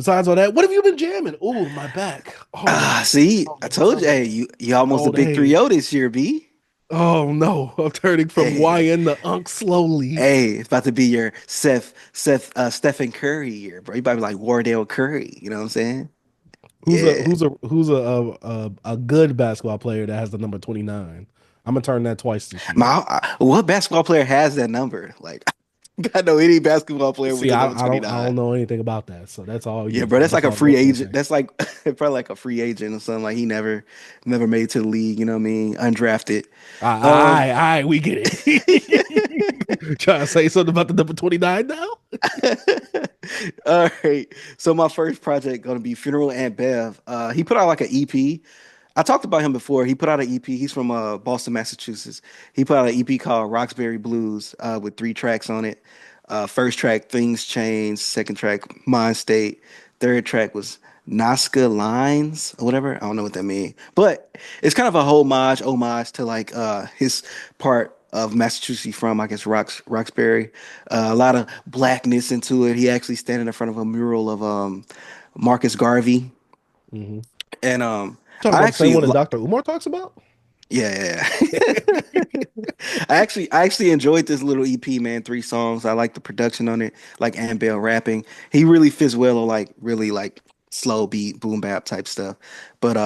Besides all that, what have you been jamming? Oh, my back. Oh no. See, Oh I no. told Tell you, me. hey, you almost a Old big 3-0 age. this year, B. Oh no. I'm turning from Hey, YN to Unk slowly. hey, it's about to be your Stephen Curry year, bro. You about to be like Wardell Curry. You know what I'm saying? Yeah. Who's a good basketball player that has the number 29? I'm gonna turn that twice this year. What basketball player has that number? Like, I know any basketball player with See, the number I 29. don't know anything about that. So that's all Yeah, you. bro, that's That's like a all your free agent. forte. That's like probably like a free agent or something. Like he never made it to the league. You know what I mean? Undrafted. Um, We get it. Trying to say something about the number 29 now? all right. So my first project gonna be Funeral and Bev. He put out like an EP. I talked about him before. He put out an EP. He's from Boston, Massachusetts. He put out an EP called Roxbury Blues with 3 tracks on it. First track, Things Change. Second track, Mind State. Third track was Nazca Lines or whatever. I don't know what that means. But it's kind of a homage to like his part of Massachusetts he's from, I guess Roxbury. A lot of blackness into it. He actually standing in front of a mural of Marcus Garvey. Mm-hmm. And Talking I about the same actually one that Dr. Umar talks about? yeah. I actually enjoyed this little EP, man. 3 songs. I like the production on it, like Ambell rapping. He really fits well on like really like slow beat, boom bap type stuff. But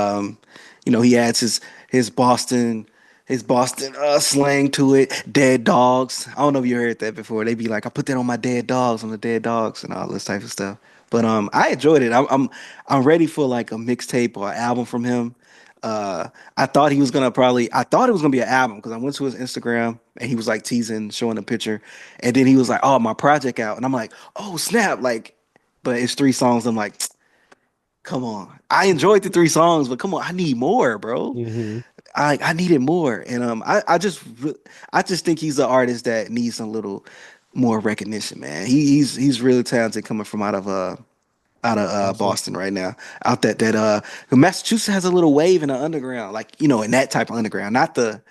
he adds his Boston his Boston slang to it. Dead dogs. I don't know if you heard that before. They be like, I put that on my dead dogs, on the dead dogs, and all this type of stuff. But I enjoyed it. I'm ready for like a mixtape or an album from him. Uh, I thought it was gonna be an album because I went to his Instagram and he was like teasing, showing a picture, and then he was like, "Oh, my project out," and I'm like, "Oh snap!" Like, but it's 3 songs. I'm like, "Come on!" I enjoyed the 3 songs, but come on, I need more, bro. Mm-hmm. I needed more, and I just think he's an artist that needs a little more recognition, man. He's really talented coming from out of Awesome. Boston right now. Out that Massachusetts has a little wave in the underground, like in that type of underground, not the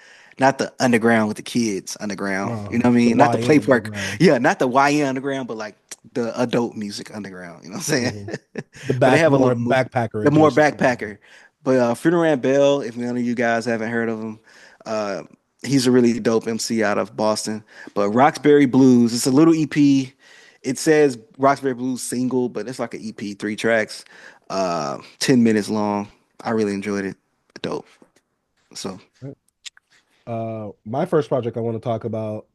underground with the kids underground. You know what I The mean? Not the YN play park, underground. yeah, not the YN underground, but like the adult music underground. You know what I'm saying? Mm-hmm. The But they back have a more little move, backpacker the more adjacent underground. backpacker. But Funeral and Bell, if none of you guys haven't heard of him, uh, he's a really dope MC out of Boston. But Roxbury Blues, it's a little EP. It says Roxbury Blues single, but it's like an EP, 3 tracks, 10 minutes long. I really enjoyed it. Dope. So, My first project I want to talk about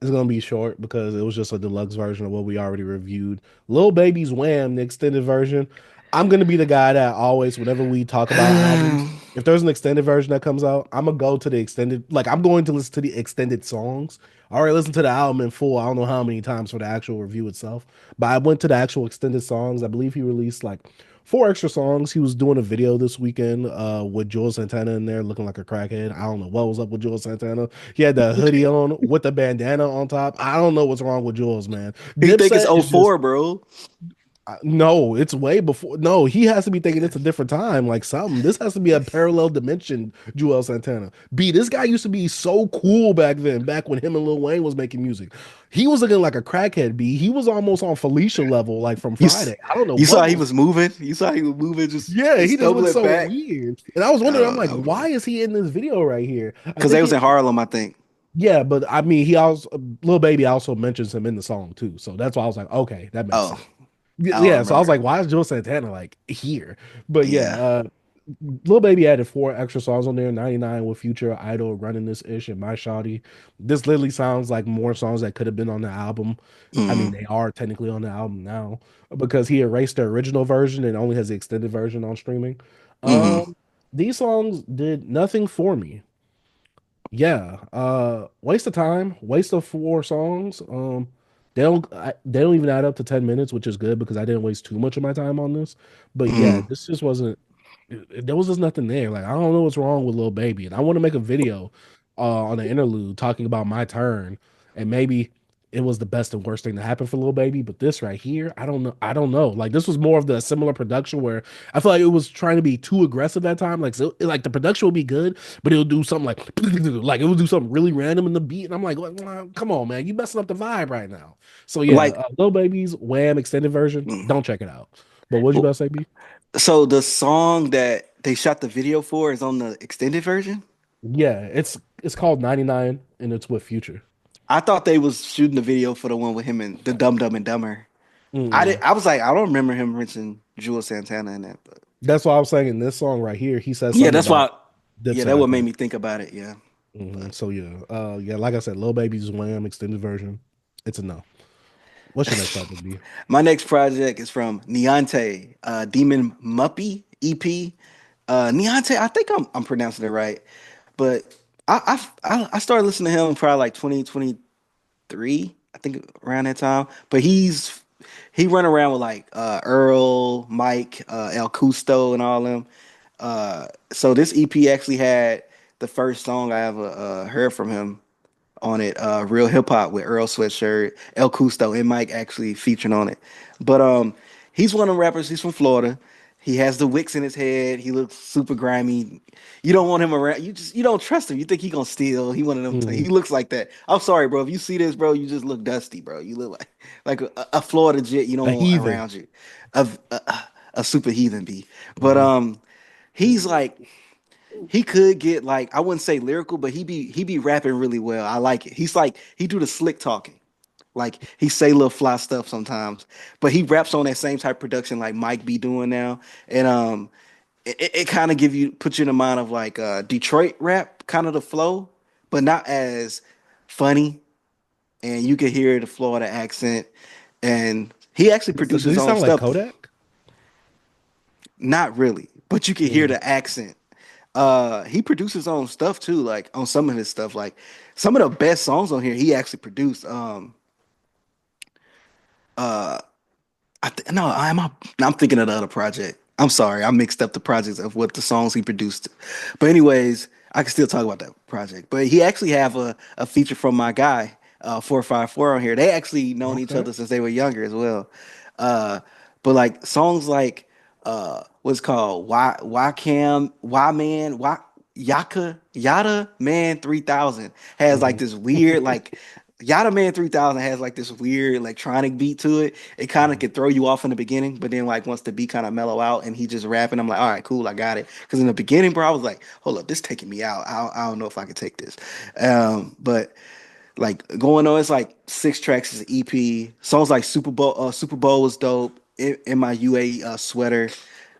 is gonna be short because it was just a deluxe version of what we already reviewed. Lil Baby's Wham, the extended version. I'm gonna be the guy that always, whenever we talk about albums, if there's an extended version that comes out, I'm gonna go to the extended. Like I'm going to listen to the extended songs. I already listened to the album in full. I don't know how many times for the actual review itself, but I went to the actual extended songs. I believe he released like 4 extra songs. He was doing a video this weekend with Jules Santana in there looking like a crackhead. I don't know what was up with Jules Santana. He had the hoodie on with the bandana on top. I don't know what's wrong with Jules, man. you think it's Dipset is just '04, bro? no, it's way before. No, he has to be thinking it's a different time, like something. This has to be a parallel dimension, Joel Santana. B, this guy used to be so cool back then, back when him and Lil Wayne was making music. He was looking like a crackhead, B. He was almost on Felicia level, like from You Friday. I don't know you what saw he was. was moving. You saw he was moving, Yeah, just he just looked stumbling so back. weird. And I was I wondering, I'm don't like, know, bro. why is he in this video right here? I Because they think was it, in Harlem, I think. yeah, but I mean, he also, Lil Baby also mentions him in the song too. So that's why I was like, okay, that makes Oh, sense. I don't Yeah, so I was remember. like, why is Joe Santana like here? But yeah, Yeah. Lil Baby added 4 extra songs on there, 99 with Future, Idol, Running This Ish, and My Shawty. This literally sounds like more songs that could have been on the album. I mean, Hmm. they are technically on the album now because he erased the original version and only has the extended version on streaming. Hmm. Um, these songs did nothing for me. Yeah, waste of time, waste of 4 songs. They don't even add up to 10 minutes, which is good because I didn't waste too much of my time on this. But yeah, Hmm. this just wasn't. There was just nothing there. Like I don't know what's wrong with Lil Baby, and I want to make a video on the interlude talking about my turn, and maybe it was the best and worst thing to happen for Lil Baby. But this right here, I don't know. I don't know. Like this was more of the similar production where I feel like it was trying to be too aggressive at time. Like so, like the production will be good, but it'll do something like it will do something really random in the beat, and I'm like, well, come on, man, you messing up the vibe right now. So yeah, Like, Lil Baby's Wham extended version, mm. don't check it out. But what'd you Well, about to say, B? so the song that they shot the video for is on the extended version. Yeah, it's called 99 and it's with Future. I thought they was shooting the video for the one with him and the Dumb Dumb and Dumber. Mm-mm. I was like, I don't remember him mentioning Jules Santana in that, but That's why I was saying in this song right here, he says yeah, something that's about why. Yeah, Dipset, that I what made think. me think about it. Yeah, but So yeah, yeah, like I said, Lil Baby's Wham extended version. It's a no. What's your next project, B? my next project is from Niontay, Demon Muppy EP. Niontay, I think I'm pronouncing it right, but I started listening to him probably like 2023, I think around that time. But he run around with like Earl, Mike, El Custo, and all them. So this EP actually had the first song I ever heard from him on it, Real Hip Hop with Earl Sweatshirt, El Custo, and Mike actually featured on it. But he's one of them rappers. He's from Florida. He has the wicks in his head. He looks super grimy. You don't want him around. You don't trust him. You think he gonna steal. He one of them. He Hmm. looks like that. I'm sorry, bro. If you see this, bro, you just look dusty, bro. You look like a Florida jet. You A don't want heathen. around you. A super heathen be. But Hmm. he's like he could get like I wouldn't say lyrical, but he be rapping really well. I like it. He's like he do the slick talking. Like he say little fly stuff sometimes, but he raps on that same type of production like Mike be doing now. And it kind of give you put you in the mind of like Detroit rap, kind of the flow, but not as funny. And you can hear the Florida accent. And he actually Does produced he his own sound like stuff. Kodak? Not really, but you can hear Mm. the accent. He produced his own stuff too, like on some of his stuff. Like some of the best songs on here, he actually produced. Uh, no, I'm thinking of the other project. I'm sorry, I mixed up the projects of what the songs he produced. But anyways, I can still talk about that project. But he actually have a feature from my guy, 454 on here. They actually known each Okay. other since they were younger as well. Uh, but like songs like what's called WHAM, Why Man, Why Yaka Yada Man 3000 has like Hmm. this weird like Yada Man 3000 has like this weird electronic beat to it. It kind of Hmm. could throw you off in the beginning, but then like once the beat kind of mellow out and he just rapping, I'm like, all right, cool, I got it. Because in the beginning, bro, I was like, hold up, this taking me out. I don't know if I can take this. But like going on, it's like 6 tracks is an EP. Songs like Super Bowl was dope. In my UA sweater,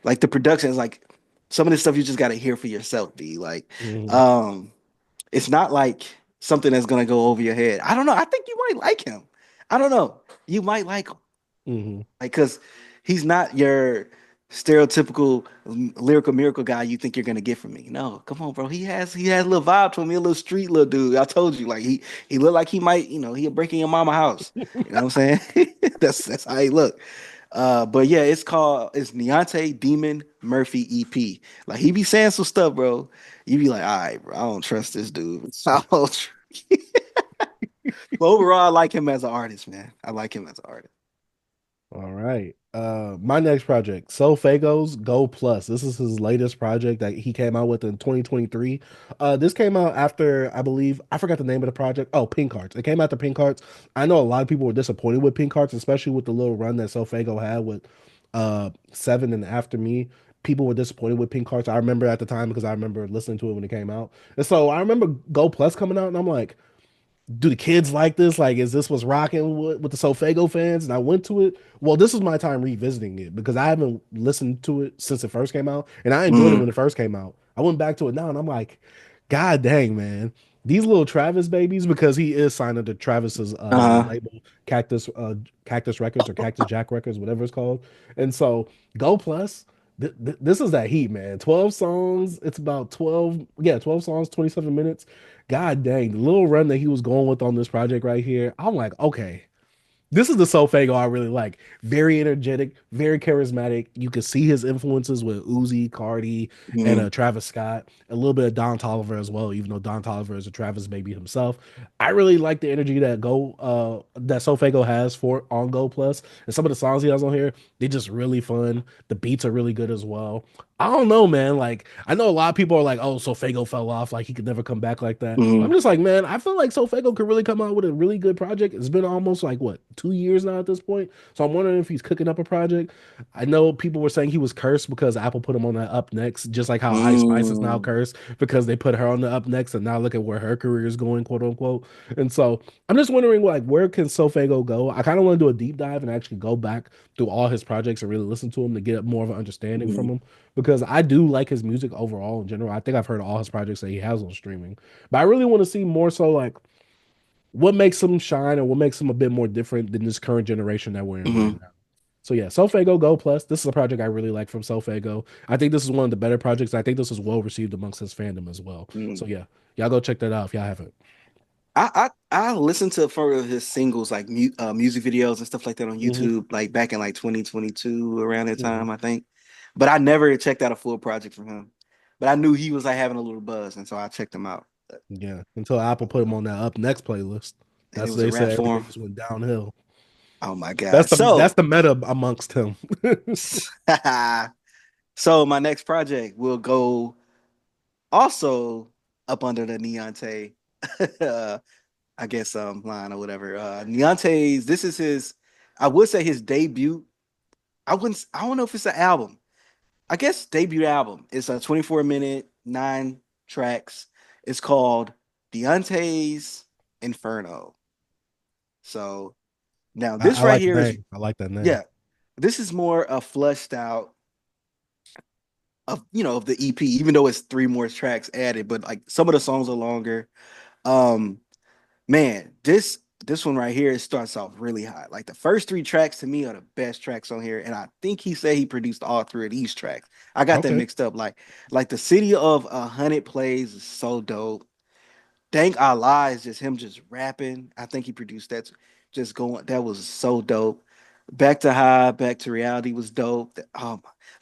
like the production is like some of this stuff you just gotta hear for yourself. Be like, Hmm. um, it's not like something that's gonna go over your head. I don't know. I think you might like him. I don't know. You might like him, Hmm. like because he's not your stereotypical lyrical miracle guy you think you're gonna get from me. No, come on, bro. He has a little vibe to him. He a little street little dude. I told you, like he look like he might, he'll break in your mama house. You know what I'm saying? That's how he look. But yeah, it's Niontay Demon Murphy EP. Like he be saying some stuff, bro. You be like, all right, bro, I don't trust this dude. I don't tr- but overall, I like him as an artist, man. I like him as an artist. All right. My next project, SoFaygo's Go Plus. This is his latest project that he came out with in 2023. This came out after, I believe, I forgot the name of the project. Oh, Pink Hearts. It came after Pink Hearts. I know a lot of people were disappointed with Pink Hearts, especially with the little run that SoFaygo had with Seven and After Me. People were disappointed with Pink Hearts. I remember at the time because I remember listening to it when it came out. And so I remember Go Plus coming out, and I'm like, do the kids like this? Like, is this what's rocking with the SoFaygo fans? And I went to it. Well, this was my time revisiting it because I haven't listened to it since it first came out, and I enjoyed it Mm, when it first came out. I went back to it now, and I'm like, God dang, man, these little Travis babies, because he is signed under Travis's uh-huh. label, Cactus Records or Cactus Jack Records, whatever it's called. And so, Go Plus. This is that heat, man. 12 songs. It's about 12, yeah, 12 songs, 27 minutes. God dang, the little run that he was going with on this project right here, I'm like, okay, this is the SoFaygo I really like. Very energetic, very charismatic. You can see his influences with Uzi, Cardi, and Mm, Travis Scott. A little bit of Don Toliver as well, even though Don Toliver is a Travis baby himself. I really like the energy that SoFaygo has for on Go Plus. And some of the songs he has on here, they just really fun. The beats are really good as well. I don't know, man. Like, I know a lot of people are like, oh, SoFaygo fell off, like he could never come back like that. I'm mm. just like, man, I feel like SoFaygo could really come out with a really good project. It's been almost like what, 2 years now at this point. So I'm wondering if he's cooking up a project. I know people were saying he was cursed because Apple put him on that up next, just like how Ice Spice is now Mm, cursed because they put her on the up next, and now look at where her career is going, quote unquote. And so I'm just wondering, like, where can SoFaygo go? I kind of want to do a deep dive and actually go back through all his projects and really listen to him to get more of an understanding from mhm, him because I do like his music overall in general. I think I've heard all his projects that he has on streaming, but I really want to see more so like what makes him shine and what makes him a bit more different than this current generation that we're in right mhm, now. So yeah, SoFaygo Go Plus. This is a project I really like from SoFaygo. I think this is one of the better projects. I think this is well received amongst his fandom as well. So mhm. yeah, y'all go check that out if y'all haven't. I listened to some of his singles like music videos and stuff like that on Hmm. YouTube like back in like 2022 around that Hmm. time I think, but I never checked out a full project from him. But I knew he was like having a little buzz, and so I checked him out. Yeah, until Apple put him on that up next playlist. And it That's was a they rap said everything form. just went downhill. Oh my That's god! the So, meta amongst him. so my next project will go also up under the Niontay, uh, I guess line or whatever. Niontay's. This is his. I would say his debut. I wouldn't. I don't know if it's an album. I guess debut album. It's a 24-minute, 9 tracks. It's called Deontay's Inferno. So now this I right like the here is, name. I like that name. yeah, this is more a fleshed out of of the EP, even though it's 3 more tracks added, but like some of the songs are longer. Um, man, this one right here, it starts off really hot. Like the first 3 tracks to me are the best tracks on here, and I think he said he produced all 3 of these tracks. I got that Okay. mixed up. Like the City of 100 Plays is so dope. Thank Allah is just him just rapping. I think he produced that. Just going. That was so dope. Back to High, Back to Reality was dope.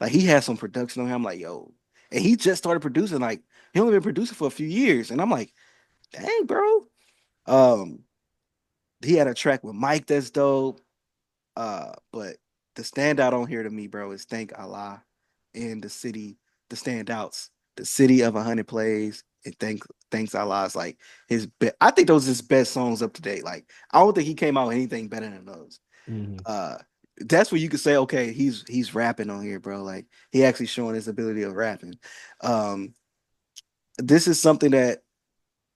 Like he had some production on him. I'm like, yo, and he just started producing. Like he only been producing for a few years, and I'm like, dang, bro. Um, he had a track with Mike that's dope. But the standout on here to me, bro, is Thank Allah in the city, the standouts, the City of 100 Plays, and Thanks Allah is like his best. I think those are his best songs up to date. Like I don't think he came out with anything better than those. Hmm. Uh, that's where you could say, okay, he's rapping on here, bro. Like he actually showing his ability of rapping. Um, this is something that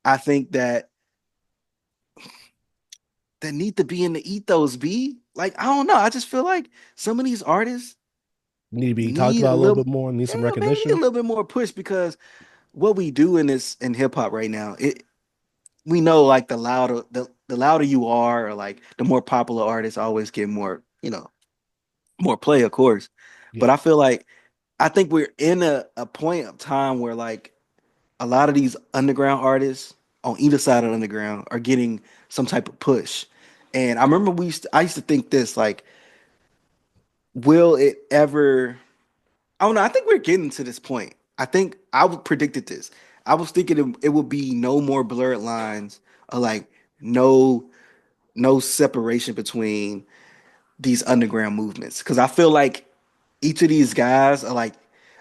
I think that need to be in the ethos, B. Like, I don't know. I just feel like some of these artists Need to be talked need about a a little little, bit more. Need yeah, some man, need a recognition. little bit more push because what we do in this in hip hop right now, we know like the louder you are, or like the more popular artists always get more, more play, of course. Yeah. But I feel like I think we're in a point of time where like a lot of these underground artists on either side of the underground are getting some type of push. And I remember I used to think this like, will it ever? I don't know. I think we're getting to this point. I think predicted this. I was thinking it would be no more blurred lines, or like no no separation between these underground movements. Because I feel like each of these guys are like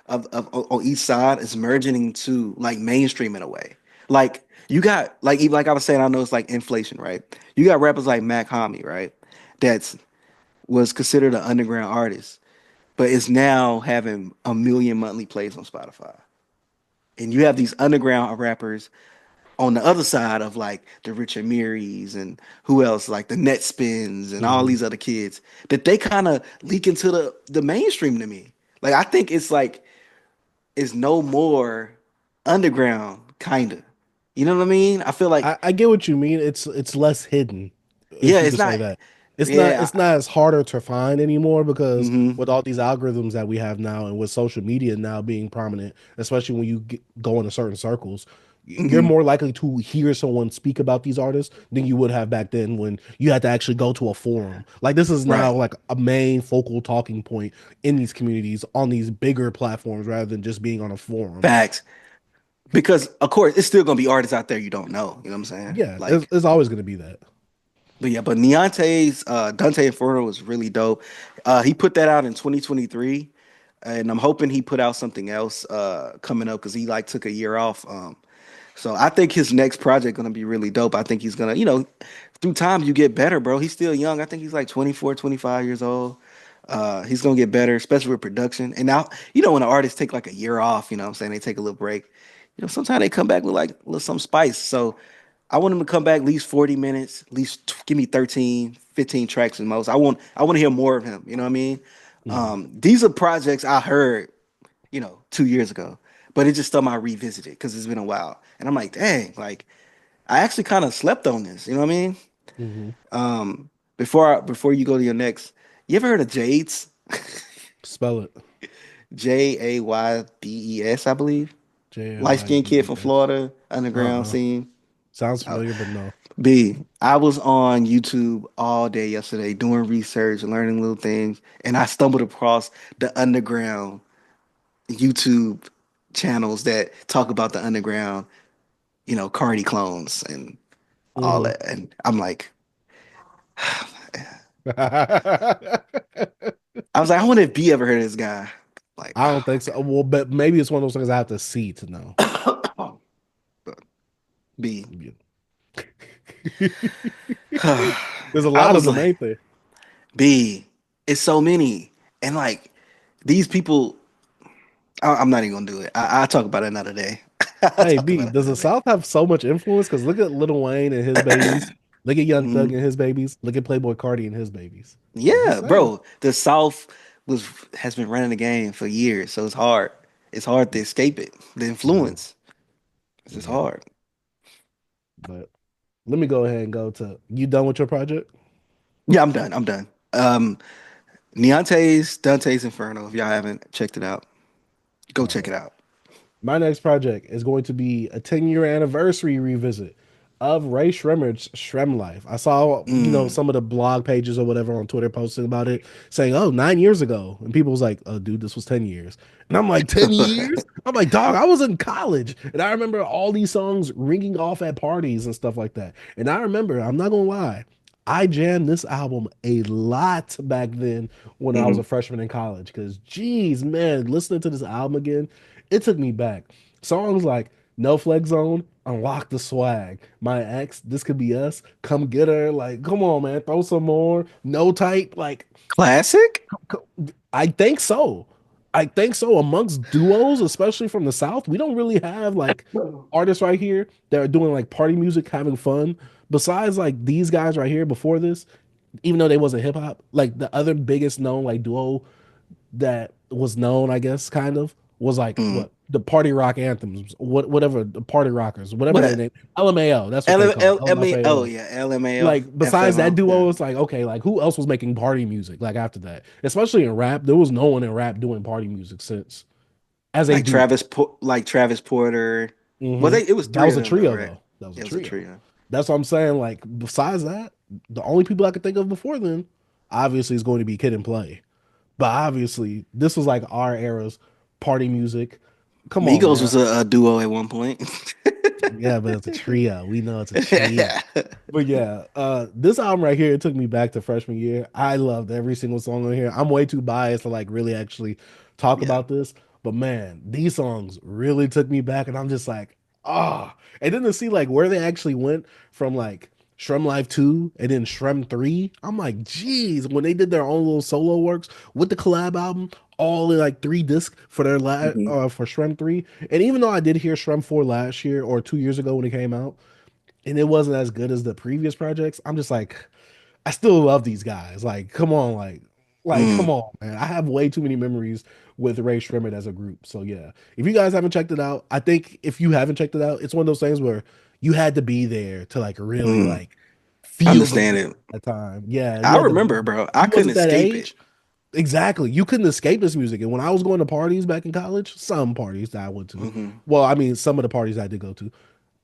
on each side is merging into like mainstream in a way. Like you got like even like I was saying, I know it's like inflation, right? You got rappers like Mac Homie, right? That's was considered an underground artist, but is now having 1 million monthly plays on Spotify. And you have these underground rappers on the other side of like the Richard Marys and who else, like the Net Spins and all Hmm. these other kids, that they kind of leak into the mainstream to me. Like I think it's like it's no more underground, kinda. You know what I mean? I feel like I get what you mean. It's less hidden, yeah, if you it's could say not. that. Yeah. It's not as harder to find anymore because Mm-hmm. with all these algorithms that we have now and with social media now being prominent, especially when you go into certain circles, you're Mm-hmm. more likely to hear someone speak about these artists than you would have back then when you had to actually go to a forum. Like this is now Right. like a main focal talking point in these communities on these bigger platforms rather than just being on a forum. Facts. Because of course it's still gonna be artists out there you don't know. You know what I'm saying? Yeah, Like, it's always going to be that. but yeah, but Niontay's Dante Inferno was really dope. He put that out in 2023, and I'm hoping he put out something else coming up because he like took a year off. So I think his next project gonna be really dope. I think he's gonna, through time you get better, bro. He's still young. I think he's like 24, 25 years old. He's gonna get better, especially with production. And now, when an artist take like a year off, what I'm saying, they take a little break. Sometimes they come back with like a little some spice. So I want him to come back at least 40 minutes, at least give me 13, 15 tracks at most. I want to hear more of him. You know what I mean? Mhm. These are projects I heard, 2 years ago, but it just something I revisited because it's been a while. And I'm like, dang, like I actually kind of slept on this. You know what I mean? Mhm. Before you go to your next, you ever heard of Jades? Spell it. Jaydes, I believe. J A Light Y skinned D kid E from S. Florida, underground Uh-uh. scene. Sounds Uh, familiar, but no. I was on YouTube all day yesterday doing research and learning little things, and I stumbled across the underground YouTube channels that talk about the underground, Cardi clones and all Mhm. that. And I'm like, I was like, I wonder if B ever heard of this guy. Like, I don't think so. Well, but maybe it's one of those things I have to see to know. B. Yeah. I There's a lot of was them, like, ain't there? B, it's so many. And like these people, I'm not even gonna do it. I'll talk about it another day. I'll Hey, talk B, about it does the another day. South have so much influence? Because look at Lil Wayne and his babies. Look at Young Thug Mhm. and his babies. Look at Playboy Cardi and his babies. I'm just Yeah, saying. bro. The South was has been running the game for years, so it's hard. It's hard to escape it. The Mhm. influence. It's just Yeah. hard. But let me go ahead and go to you done with your project? Yeah, I'm done. I'm done. Niontay's Dante's Inferno. If y'all haven't checked it out, go All check right. it out. My next project is going to be a 10-year anniversary revisit of Rae Sremmurd's SremmLife. I saw, Mm. some of the blog pages or whatever on Twitter posting about it, saying, "Oh, 9 years ago," and people was like, "Oh, dude, this was 10 years," and I'm like, "10 years?" I'm like, "Dog, I was in college, and I remember all these songs ringing off at parties and stuff like that." And I remember, I'm not gonna lie, I jammed this album a lot back then when I was a Mhm. freshman in college. Because, geez, man, listening to this album again, it took me back. Songs like No Flex Zone, Unlock the Swag, My Ex, This Could Be Us, Come Get Her. Like, come on, man, throw some more. No Type. Like, Classic. I think so. I think so. Amongst duos, especially from the South, we don't really have like artists right here that are doing like party music, having fun. Besides like these guys right here before this, even though they wasn't hip hop, like the other biggest known like duo that was known, I guess, kind of, was like Mm. what the party rock anthems, whatever the party rockers, whatever they What? name, LMAO, that's what they call it, Oh LMFAO. yeah, LMAO, Like besides that FMO. Yeah. duo, it's like okay, like who else was making party music like after that? Especially in rap, there was no one in rap doing party music since as a duo. Like Travis Porter. Well, Hmm. it was That three was of a them though, trio right? though. That was a It was a trio. trio. That's what I'm saying. Like besides that, the only people I could think of before then, obviously, is going to be Kid and Play. But obviously, this was like our era's party music. Come on, Migos man. was a duo at one point. Yeah, but it's a trio. We know it's a trio. Yeah. But yeah, this album right here, it took me back to freshman year. I loved every single song on here. I'm way too biased to like really actually talk Yeah. about this. But man, these songs really took me back, and I'm just like, ah. And then to see like where they actually went from like Shrem Life 2 and then Shrem 3, I'm like, geez, when they did their own little solo works with the collab album, all in like 3 discs for their Mhm. for Shrem 3. And even though I did hear Shrem 4 last year or 2 years ago when it came out, and it wasn't as good as the previous projects, I'm just like, I still love these guys. Like, come on, come Mm. on, man. I have way too many memories with Ray Sremmurd as a group. So yeah, if you guys haven't checked it out, I think if you haven't checked it out, it's one of those things where you had to be there to like really Mm. like feel the Understand vibe it. at the time. Yeah, you I had to be. remember, bro. If I you couldn't wasn't that escape it. age, exactly. You couldn't escape this music. And when I was going to parties back in college, some parties that I went to, Hmm. well, I mean, some of the parties I did go to,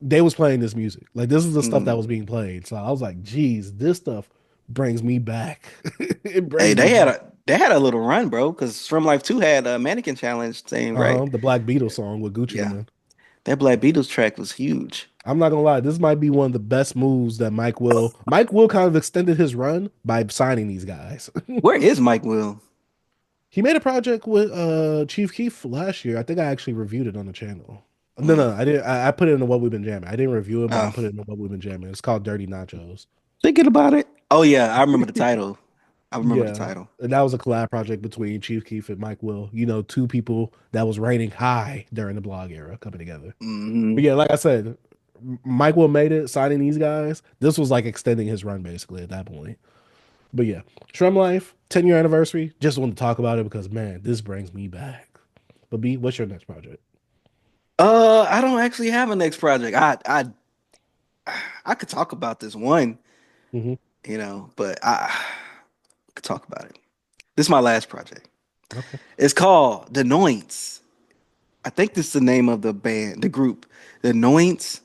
they was playing this music. Like this is the stuff that Mm. was being played. So I was like, geez, this stuff brings me back. It Hey, brings me back. they had a little run, bro, because From Life 2 had a mannequin challenge thing, right? Uh-huh. The Black Beatles song with Gucci and Yeah. them. That Black Beatles track was huge. I'm not gonna lie, this might be one of the best moves that Mike Will kind of extended his run by signing these guys. Where is Mike Will? He made a project with Chief Keef last year. I think I actually reviewed it on the channel. No, no, I didn't. I put it in what we've been jamming. I didn't review it, but I Oh, put it in what we've been jamming. It's called Dirty Nachos. thinking about it. Oh yeah, I remember the title. I remember the Yeah, title. and that was a collab project between Chief Keef and Mike Will. You know, two people that was rating high during the blog era coming together. But Hmm. yeah, like I said, Mike Will made it signing these guys. This was like extending his run basically at that point. But yeah, SremmLife 10-year anniversary. Just wanted to talk about it because man, this brings me back. But B, what's your next project? I don't actually have a next project. I could talk about this one, Hmm. but I could talk about it. This is my last project. Okay. It's called The Nonce. I think this is the name of the band, the group. The Nonce,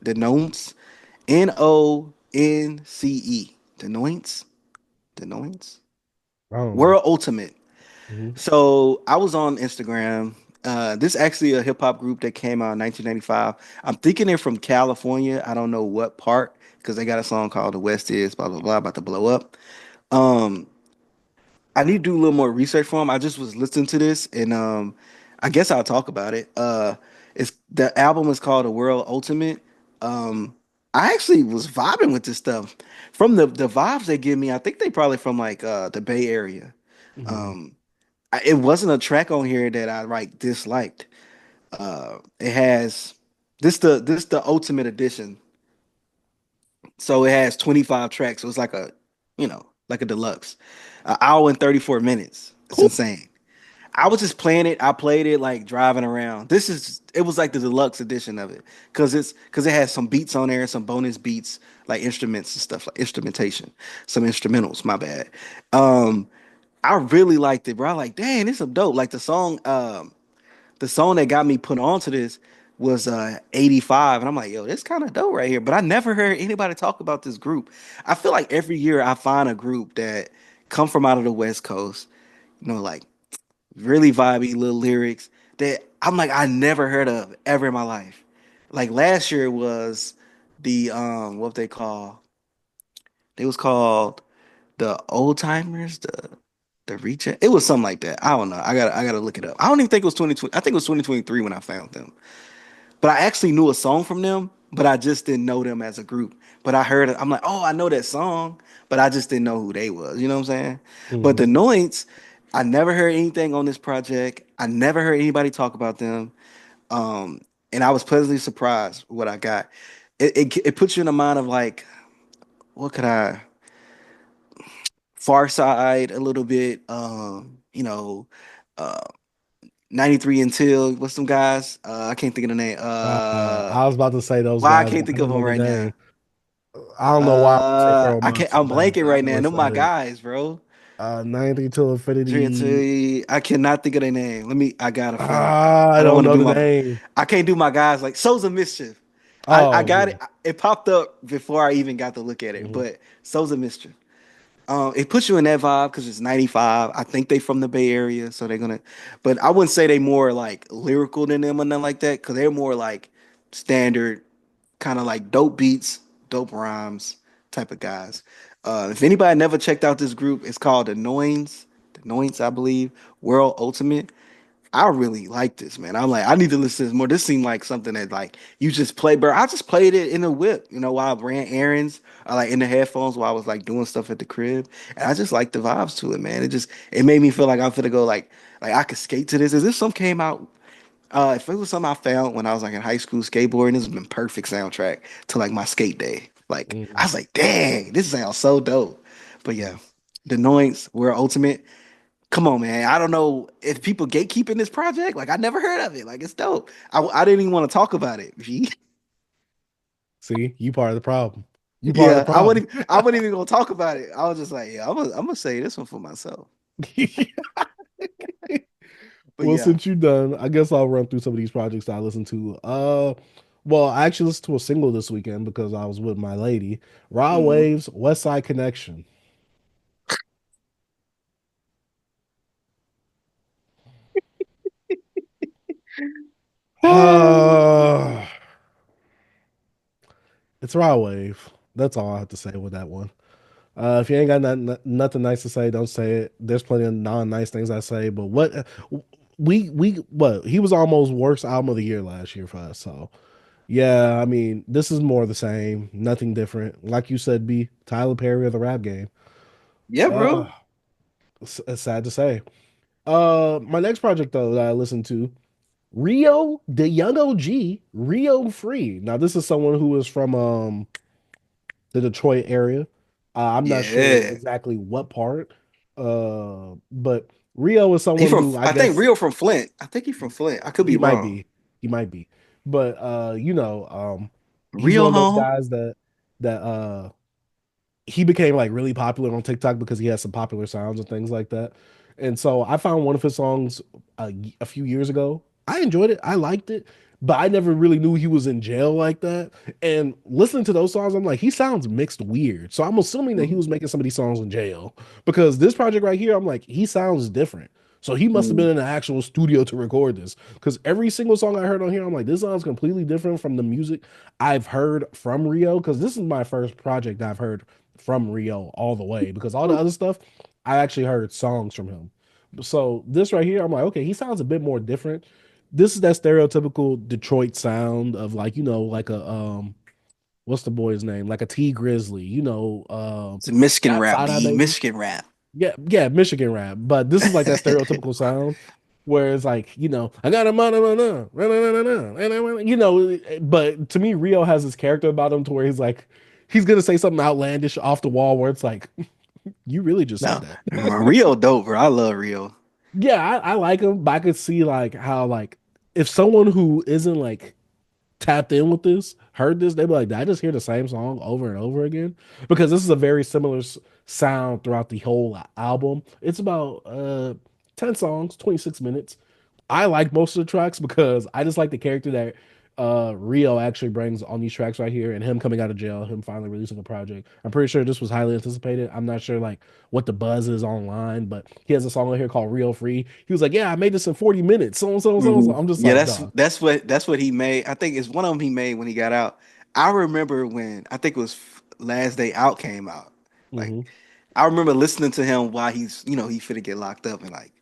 the Nonce, Nonce. The Nonce, the Nonce. I don't know. World Ultimate. Hmm. So I was on Instagram. This is actually a hip hop group that came out in 1995. I'm thinking they're from California. I don't know what part because they got a song called "The West Is blah blah blah" about to blow up. Um, I need to do a little more research for them. I just was listening to this, and I guess I'll talk about it. It's the album is called "The World Ultimate." Um, I actually was vibing with this stuff from the vibes they give me. I think they probably from like the Bay Area. Hmm. Um, it wasn't a track on here that I like disliked. It has this the ultimate edition, so it has 25 tracks. So it's like like a deluxe, an hour and 34 minutes. It's Cool. insane. I was just playing it. I played it like driving around. It was like the deluxe edition of it because it has some beats on there, some bonus beats like instruments and stuff like instrumentation, some instrumentals. My bad. Um, I really liked it, bro. I like, dang, this is dope. Like the song that got me put onto this was 85, and I'm like, yo, this kind of dope right here. But I never heard anybody talk about this group. I feel like every year I find a group that come from out of the West Coast, like really vibey little lyrics that I'm like I never heard of ever in my life. Like last year was the what they call they was called the old timers, the reach. It was something like that. I don't know. I gotta look it up. I don't even think it was 2020. I think it was 2023 when I found them. But I actually knew a song from them, but I just didn't know them as a group. But I heard it. I'm like, oh, I know that song, but I just didn't know who they was. You know what I'm saying? But the Hmm. Noints, I never heard anything on this project. I never heard anybody talk about them. Um, and I was pleasantly surprised with what I got. It puts you in the mind of like, what could I? Far Side a little bit. Uh, 93 Until what's some guys? I can't think of the name. I was about to say those Why I guys, can't but I think of don't them know the right now. name. I don't know why I want to say Pharoah I can't. Monch, I'm but blanking I right know now. it's Them my other guys, bro. 90 to 93 Infinity. Until I cannot think of their name. Let me. I gotta find it. I I don't don't want to know do the my. name. I can't do my guys like Souls of Mischief. I Oh got yeah. it. It popped up before I even got to look at it. Hmm. But Souls of Mischief. It puts you in that vibe because it's 95. I think they from the Bay Area, so they're gonna. But I wouldn't say they more like lyrical than them or nothing like that, because they're more like standard, kind of like dope beats, dope rhymes type of guys. If anybody never checked out this group, it's called the Noins, I believe, World Ultimate. I really like this, man. I'm like, I need to listen to this more. This seemed like something that like you just play, bro. I just played it in the whip, while I ran errands, or like in the headphones while I was like doing stuff at the crib. And I just like the vibes to it, man. It made me feel like I'm finna go like I could skate to this. Is this some came out? If it was something I found when I was like in high school skateboarding, this would have been perfect soundtrack to like my skate day. Like I Hmm. was like, dang, this sounds so dope. But yeah, the Noise World Ultimate. Come on, man. I don't know if people gatekeeping this project. Like, I never heard of it. Like, it's dope. I didn't even want to talk about it. G. See, you part of the problem. You part of Yeah, the problem. I wasn't even gonna talk about it. I was just like, yeah, I'm gonna say this one for myself. But Well, yeah. since you're done, I guess I'll run through some of these projects I listened to. Well, I actually listened to a single this weekend because I was with my lady. Raw Mhm. Waves, Westside Connection. It's Raw Wave. That's all I have to say with that one. If you ain't got nothing nice to say, don't say it. There's plenty of non-nice things I say, but what? we what he was almost worst album of the year last year for us. So yeah, I mean, this is more of the same, nothing different. Like you said, B, Tyler Perry of the rap game. Yeah, Uh, bro. it's sad to say. My next project though that I listened to, Rio Da Yung OG, Rio Free. Now this is someone who is from the Detroit area. I'm not sure Yeah. exactly what part. But Rio is He someone from who I I think guess Rio from Flint. I think he's from Flint. I could be he might wrong. be. He might be. But he's Rio one of those home. guys that he became like really popular on TikTok because he has some popular sounds and things like that. And so I found one of his songs a few years ago. I enjoyed it. I liked it, but I never really knew he was in jail like that. And listening to those songs, I'm like, he sounds mixed weird. So I'm assuming that he was making some of these songs in jail because this project right here, I'm like, he sounds different. So he must have Mm-hmm. been in an actual studio to record this because every single song I heard on here, I'm like, this sounds completely different from the music I've heard from Rio because this is my first project I've heard from Rio all the way because all the other stuff I actually heard songs from him. So this right here, I'm like, okay, he sounds a bit more different. This is that stereotypical Detroit sound of like, like a what's the boy's name? Like a T Grizzly, It's Michigan got rap, side eye B. baby. Michigan rap. Yeah, yeah, Michigan rap. But this is like that stereotypical sound where it's like, I got a but to me, Rio has this character about him to where he's like, he's gonna say something outlandish off the wall where it's like, you really just said No, that. Rio dope, bro. I love Rio. Yeah, I like him, but I could see like how like if someone who isn't like tapped in with this, heard this, they'd be like, "Did I just hear the same song over and over again?" Because this is a very similar sound throughout the whole album. It's about 10 songs, 26 minutes. I like most of the tracks because I just like the character that Rio actually brings on these tracks right here and him coming out of jail, him finally releasing a project. I'm pretty sure this was highly anticipated. I'm not sure like what the buzz is online, but he has a song on here called Real Free. He was like, "Yeah, I made this in 40 minutes." So and so and so and so. Mhm. I'm just Yeah, like, that's dog. that's what he made. I think it's one of them he made when he got out. I remember when I think it was Last Day Out came out. Like Hmm. I remember listening to him while he finna get locked up and like,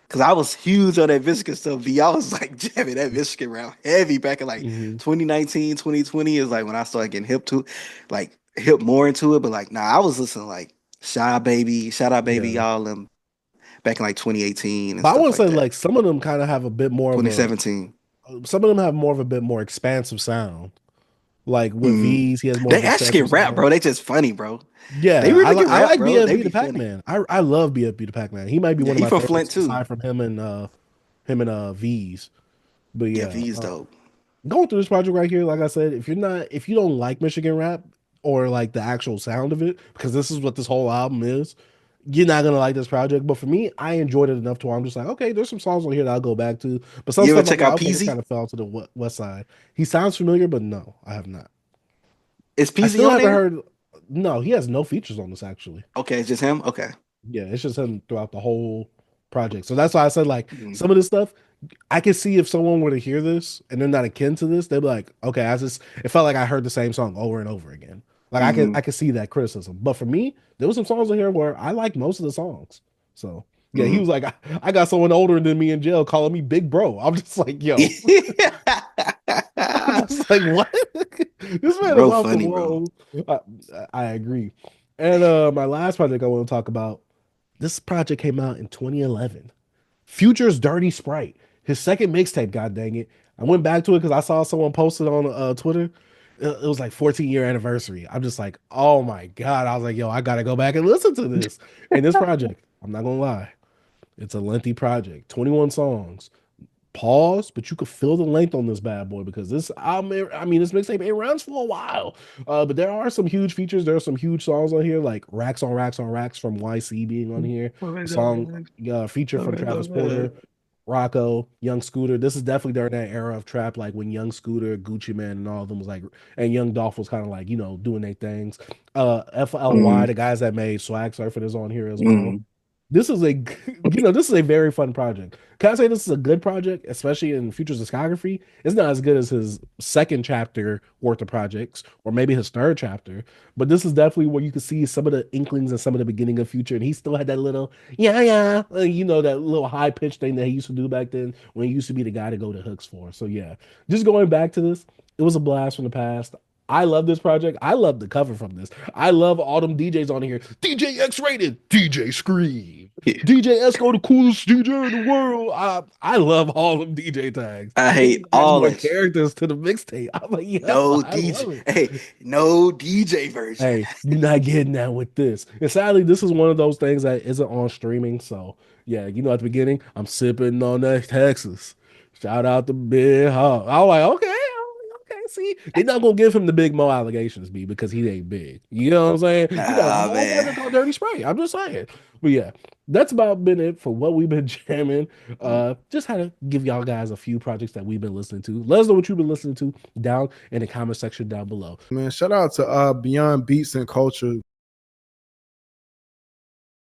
cause I was huge on that Michigan stuff. B, I was like jamming that Michigan round heavy back in like Hmm. 2019, 2020 is like when I started getting like hip more into it. But like, nah, I was listening like Shy Baby, Shout Out Baby, Yeah. y'all them back in like 2018 and But I stuff want to like say that. like some of them kind of have a bit more of a 2017. some of them have more of a bit more expansive sound. Like with Mhm. V's, he has more of They an actually expansive can rap, sound. bro. They just funny, bro. They Yeah, really can I rap, like bro. They BFB the be funny. Pac-Man. I love BFB the Pac-Man. He might be Yeah, one of he my from Flint favorites too. aside from him and V's. But Yeah, yeah, V is dope. going through this project right here, like I said, if you don't like Michigan rap or like the actual sound of it, because this is what this whole album is, you're not gonna like this project. But for me, I enjoyed it enough to where I'm just like, okay, there's some songs on here that I'll go back to. But some You ever stuff I'm check like, out okay, this Peasy? kind of fell to the west side. He sounds familiar, but no, I have not. Is I Peasy still on haven't there? heard. No, he has no features on this actually. Okay, it's just him. Okay. Yeah, it's just him throughout the whole project. So that's why I said like Mhm. some of this stuff, I can see if someone were to hear this and they're not akin to this, they'd be like, okay, I just it felt like I heard the same song over and over again. Like I Mhm. could see that criticism. But for me, there was some songs in here where I like most of the songs. So yeah, he Mhm. was like, I got someone older than me in jail calling me big bro. I'm just like, yo, I'm just like, what? This man is Bro, off the funny, bro. wall. I, I agree. And my last project I want to talk about, this project came out in 2011. Future's Dirty Sprite, his second mixtape. God dang it! I went back to it because I saw someone posted on Twitter. It was like 14-year anniversary. I'm just like, oh my god! I was like, yo, I gotta go back and listen to this. And this project, I'm not gonna lie, it's a lengthy project. 21 songs. Pause, but you could feel the length on this bad boy because this album, I mean, this mixtape it runs for a while. But there are some huge features. There are some huge songs on here, like Racks on Racks on Racks from YC being on here. A song feature from Travis Porter, Rocco, Young Scooter. This is definitely during that era of trap, like when Young Scooter, Gucci Man, and all of them was like, and Young Dolph was kind of like, doing their things. FLY, Mhm. the guys that made Swag Surfing is on here as well. Mhm. this is a this is a very fun project. Can I say this is a good project, especially in Future's discography? It's not as good as his second chapter worth of projects, or maybe his third chapter, but this is definitely where you can see some of the inklings and some of the beginning of Future, and he still had that little yeah, that little high pitched thing that he used to do back then when he used to be the guy to go to hooks for. So yeah, just going back to this, it was a blast from the past. I love this project. I love the cover from this. I love all them DJs on here. DJ X rated, DJ Scream, Yeah. DJ Esco, the coolest DJ in the world. I love all them DJ tags. I They hate even add all more that shit. characters to the mixtape. I'm like, yo, No I DJ. love it. Hey, no DJ version. Hey, you're not getting that with this. And sadly, this is one of those things that isn't on streaming. So yeah, at the beginning, I'm sipping on that Texas. Shout out to Big Hog. I was like, okay, see, they're not gonna give him the Big Mo allegations, B, because he ain't big. You know what I'm saying? You got a Ah man. motherfucker called Dirty Sprite. I'm just saying. But yeah, that's about been it for what we've been jamming. Just had to give y'all guys a few projects that we've been listening to. Let us know what you've been listening to down in the comment section down below. Man, shout out to Beyond Beats and Culture.